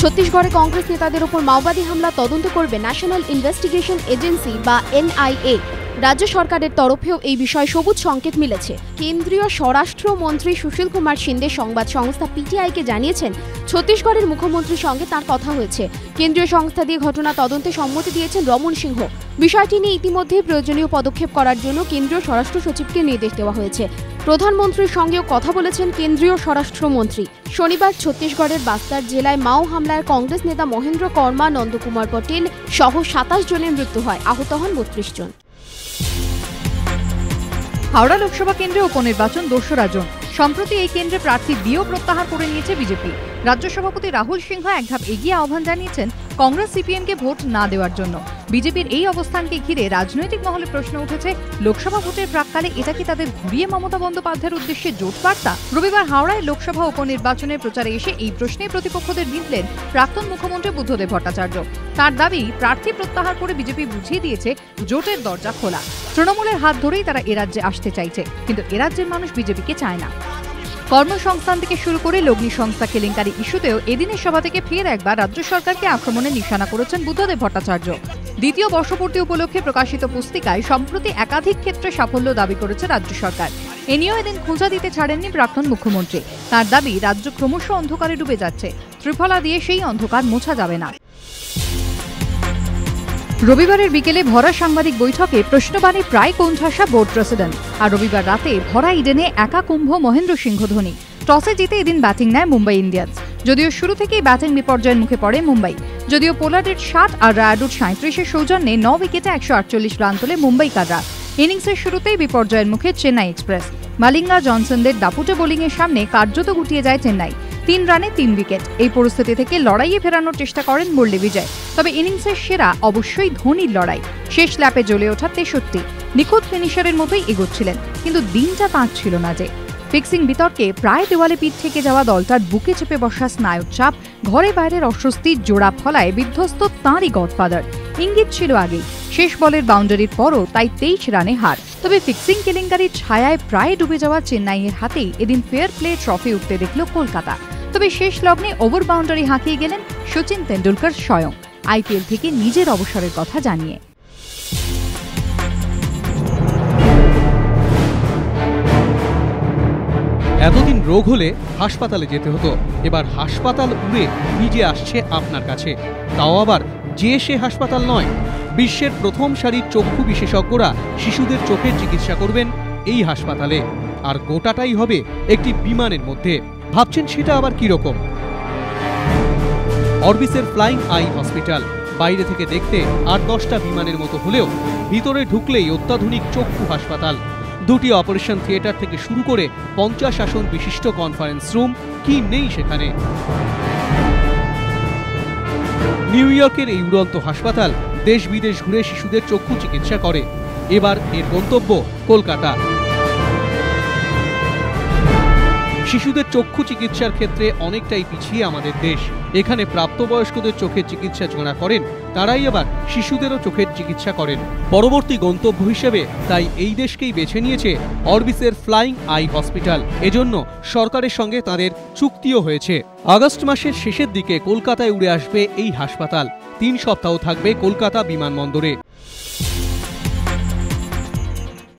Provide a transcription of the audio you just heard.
ছত্তিশগড়ে কংগ্রেস নেতাদের উপর মাওবাদী হামলা তদন্ত করবে ন্যাশনাল ইনভেস্টিগেশন এজেন্সি বা এনআইএ। রাজ্য সরকারের তরফেও এই বিষয়ে সবুজ সংকেত মিলেছে। কেন্দ্রীয় স্বরাষ্ট্রমন্ত্রী সুশীল কুমার সিন্ধে সংবাদ সংস্থা পিটিআইকে জানিয়েছেন, ছত্তিশগড়ের মুখ্যমন্ত্রীর সঙ্গে তার কথা হয়েছে। কেন্দ্রীয় সংস্থা দিয়ে ঘটনা তদন্তে সম্মতি দিয়েছেন রমন সিংহ। বিষয়টি নিয়ে ইতিমধ্যে প্রয়োজনীয় পদক্ষেপ করার জন্য কেন্দ্রীয় স্বরাষ্ট্র সচিবকে নির্দেশ দেওয়া হয়েছে। প্রধানমন্ত্রীর সঙ্গেও কথা বলেছেন কেন্দ্রীয় স্বরাষ্ট্রমন্ত্রী। শনিবার ছত্তিশগড়ের বাস্তার জেলায় মাও হামলায় কংগ্রেস নেতা মহেন্দ্র কর্মা, নন্দকুমার পটেল সহ 27 জনের মৃত্যু হয়, আহত হন 32 জন। হাওড়া লোকসভা কেন্দ্রে উপনির্বাচন 2রা জুন। সম্প্রতি এই কেন্দ্রে প্রার্থী দিয়েও প্রত্যাহার করে নিয়েছে বিজেপি। রাজ্য সভাপতি রাহুল সিংহ এক ধাপ এগিয়ে আহ্বান জানিয়েছেন কংগ্রেস সিপিএমকে ভোট না দেওয়ার জন্য। বিজেপির এই অবস্থানকে ঘিরে রাজনৈতিক মহলে প্রশ্ন উঠেছে, লোকসভা ভোটের প্রাক্কালে এটা কি তাদের ঘুরিয়ে মমতা বন্দ্যোপাধ্যায়ের উদ্দেশ্যে জোট বার্তা? রবিবার হাওড়ায় লোকসভা উপনির্বাচনের প্রচারে এসে এই প্রশ্নে প্রতিপক্ষদের বিঁধলেন প্রাক্তন মুখ্যমন্ত্রী বুদ্ধদেব ভট্টাচার্য। তার দাবি, প্রার্থী প্রত্যাহার করে বিজেপি বুঝিয়ে দিয়েছে জোটের দরজা খোলা। তৃণমূলের হাত ধরেই তারা এরাজ্যে আসতে চাইছে, কিন্তু এরাজ্যের মানুষ বিজেপিকে চায় না। কর্মসংস্থান থেকে শুরু করে লগ্নি সংস্থা কেলেঙ্কারি ইস্যুতেও এদিনের সভা থেকে ফের একবার রাজ্য সরকারকে আক্রমণের নিশানা করেছেন বুদ্ধদেব ভট্টাচার্য। দ্বিতীয় বর্ষপূর্তি উপলক্ষে প্রকাশিত পুস্তিকায় সম্প্রতি একাধিক ক্ষেত্রে সাফল্য দাবি করেছে রাজ্য সরকার। এ নিয়েও এদিন খোঁজা দিতে ছাড়েননি প্রাক্তন মুখ্যমন্ত্রী। তার দাবি, রাজ্য ক্রমশ অন্ধকারে ডুবে যাচ্ছে, ত্রিফলা দিয়ে সেই অন্ধকার মোছা যাবে না। রবিবারের বিকেলে ভরা সাংবাদিক বৈঠকে প্রশ্নবাণে প্রায় কোণঠাসা বোর্ড প্রেসিডেন্ট। আর রবিবার রাতে ভরা ইডেনে একা কুম্ভ মহেন্দ্র সিংহ ধোনি। টসে জিতে এদিন ব্যাটিং নেয় মুম্বাই ইন্ডিয়ান্স। যদিও শুরু থেকেই ব্যাটিং বিপর্যয়ের মুখে পড়ে মুম্বাই। যদিও পোলার্ডের 60 আর রায়ডুর 37-এর সৌজন্যে 9 উইকেটে 148 রান তোলে মুম্বাইকাররা। ইনিংসের শুরুতেই বিপর্যয়ের মুখে চেন্নাই এক্সপ্রেস। মালিঙ্গা, জনসনদের দাপুটে বোলিংয়ের সামনে কার্যত গুটিয়ে যায় চেন্নাই। 3 রানে 3 উইকেট। এই পরিস্থিতি থেকে লড়াইয়ে ফেরানোর চেষ্টা করেন মুরলী বিজয়। তবে ইনিংসের সেরা অবশ্যই ধোনির লড়াই। শেষ ল্যাপে জ্বলে ওঠা 63। নিখুঁত ফিনিশারের মতোই এগোচ্ছিলেন, কিন্তু দিনটা তাঁর ছিল না যে। ফিক্সিং বিতর্কে প্রায় দেওয়ালে পিঠ থেকে যাওয়া দলটার বুকে চেপে বসা স্নায়ুর চাপ, ঘরে বাইরের অস্বস্তির জোড়া ফলায় বিধ্বস্ত তাঁরই গডফাদার। ইঙ্গিত ছিল আগেই, শেষ বলের বাউন্ডারির পরও তাই 23 রানে হার। তবে ফিক্সিং কেলেঙ্কারির ছায়ায় প্রায় ডুবে যাওয়া চেন্নাইয়ের হাতেই এদিন ফেয়ার প্লে ট্রফি উঠতে দেখল কলকাতা। তবে শেষ লগ্নে ওভার বাউন্ডারি হাঁকিয়ে গেলেন সচিন তেন্ডুলকর স্বয়ং, আইপিএল থেকে নিজের অবসরের কথা জানিয়ে। এতদিন রোগ হলে হাসপাতালে যেতে হতো, এবার হাসপাতাল উড়ে নিজে আসছে আপনার কাছে। তাও আবার যে সে হাসপাতাল নয়, বিশ্বের প্রথম সারির চক্ষু বিশেষজ্ঞরা শিশুদের চোখের চিকিৎসা করবেন এই হাসপাতালে। আর গোটাটাই হবে একটি বিমানের মধ্যে। ভাবছেন সেটা আবার কিরকম? অরবিসের ফ্লাইং আই হসপিটাল। বাইরে থেকে দেখতে 8-10টা বিমানের মতো হলেও ভিতরে ঢুকলেই অত্যাধুনিক চক্ষু হাসপাতাল। 2টি অপারেশন থিয়েটার থেকে শুরু করে 50 আসন বিশিষ্ট কনফারেন্স রুম, কি নেই সেখানে। নিউ ইয়র্কের এই উড়ন্ত হাসপাতাল দেশ বিদেশ ঘুরে শিশুদের চক্ষু চিকিৎসা করে। এবার এর গন্তব্য কলকাতা। শিশুদের চক্ষু চিকিৎসার ক্ষেত্রে অনেকটাই পিছিয়ে আমাদের দেশ। এখানে প্রাপ্তবয়স্কদের চোখের চিকিৎসা যারা করেন, তারাই আবার শিশুদেরও চোখের চিকিৎসা করেন। পরবর্তী গন্তব্য হিসেবে তাই এই দেশকেই বেছে নিয়েছে অরবিসের ফ্লাইং আই হসপিটাল। এজন্য সরকারের সঙ্গে তাদের চুক্তিও হয়েছে। আগস্ট মাসের শেষের দিকে কলকাতায় উড়ে আসবে এই হাসপাতাল। 3 সপ্তাহ থাকবে কলকাতা বিমানবন্দরে।